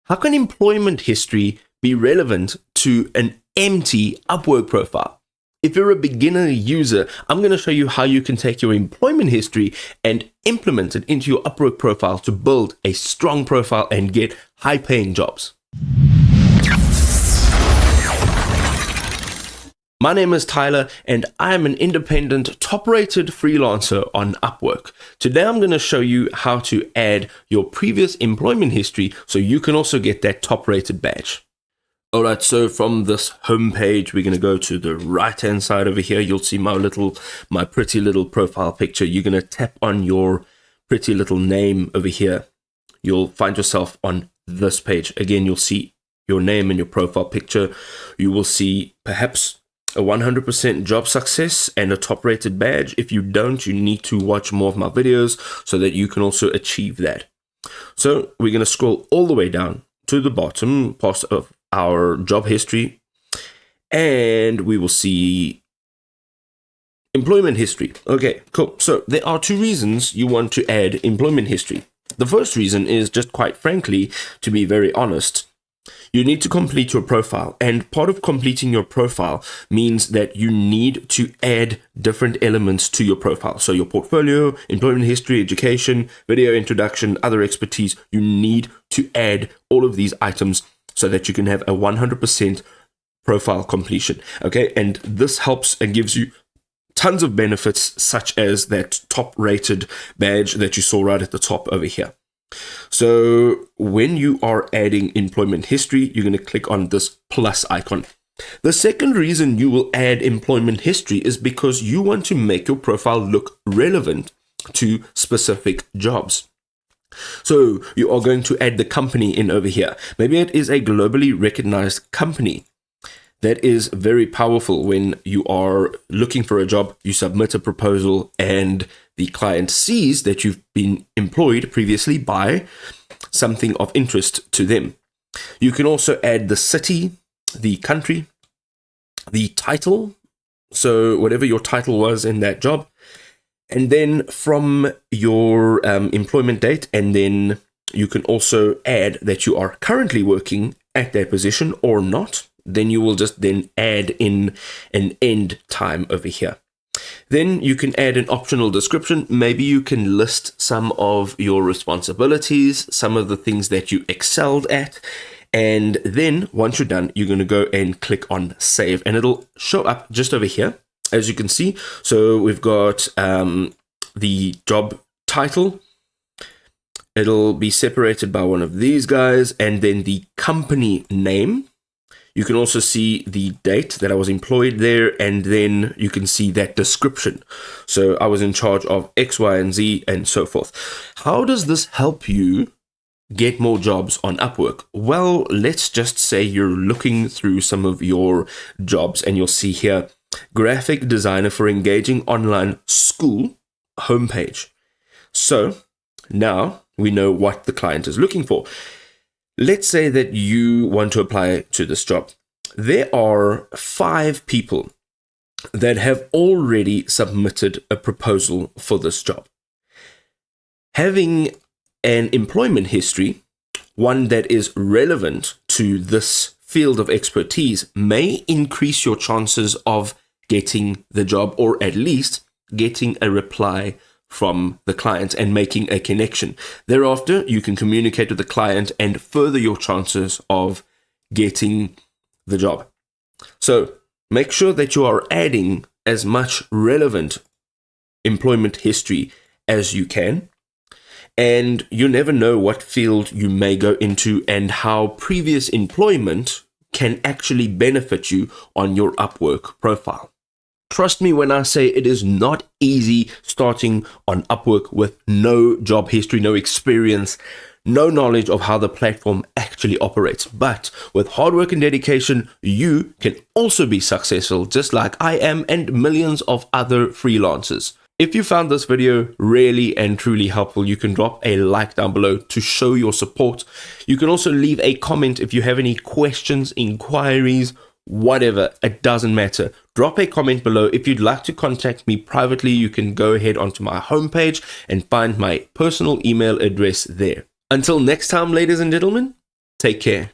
How can employment history be relevant to an empty Upwork profile? If you're a beginner user, I'm going to show you how you can take your employment history and implement it into your Upwork profile to build a strong profile and get high-paying jobs. My name is Tyler, and I am an independent, top-rated freelancer on Upwork. Today, I'm going to show you how to add your previous employment history so you can also get that top-rated badge. Alright, so from this homepage, we're going to go to the right-hand side over here. You'll see my pretty little profile picture. You're going to tap on your pretty little name over here. You'll find yourself on this page. Again, you'll see your name and your profile picture. You will see perhaps a 100% job success and a top-rated badge. If you don't, you need to watch more of my videos so that you can also achieve that. So we're going to scroll all the way down to the bottom part of our job history, and we will see employment history. Okay, cool. So there are two reasons you want to add employment history. The first reason is just quite frankly, to be very honest, you need to complete your profile, and part of completing your profile means that you need to add different elements to your profile. So your portfolio, employment history, education, video introduction, other expertise, you need to add all of these items so that you can have a 100% profile completion. Okay, and this helps and gives you tons of benefits, such as that top-rated badge that you saw right at the top over here. So when you are adding employment history, you're going to click on this plus icon. The second reason you will add employment history is because you want to make your profile look relevant to specific jobs. So you are going to add the company in over here. Maybe it is a globally recognized company. That is very powerful when you are looking for a job, you submit a proposal, and the client sees that you've been employed previously by something of interest to them. You can also add the city, the country, the title, so whatever your title was in that job, and then from your employment date, and then you can also add that you are currently working at that position or not. Then you will just then add in an end time over here. Then you can add an optional description. Maybe you can list some of your responsibilities, some of the things that you excelled at. And then once you're done, you're going to go and click on save, and it'll show up just over here, as you can see. So we've got the job title. It'll be separated by one of these guys, and then the company name. You can also see the date that I was employed there, and then you can see that description. So I was in charge of X, Y, and Z, and so forth. How does this help you get more jobs on Upwork? Well, let's just say you're looking through some of your jobs, and you'll see here, graphic designer for engaging online school homepage. So now we know what the client is looking for. Let's say that you want to apply to this job. There are 5 people that have already submitted a proposal for this job. Having an employment history, one that is relevant to this field of expertise, may increase your chances of getting the job, or at least getting a reply from the client and making a connection. Thereafter, you can communicate with the client and further your chances of getting the job. So make sure that you are adding as much relevant employment history as you can. And you never know what field you may go into and how previous employment can actually benefit you on your Upwork profile. Trust me when I say it is not easy starting on Upwork with no job history, no experience, no knowledge of how the platform actually operates. But with hard work and dedication, you can also be successful, just like I am and millions of other freelancers. If you found this video really and truly helpful, you can drop a like down below to show your support. You can also leave a comment if you have any questions, inquiries, whatever, it doesn't matter. Drop a comment below. If you'd like to contact me privately, you can go ahead onto my homepage and find my personal email address there. Until next time, ladies and gentlemen, Take care.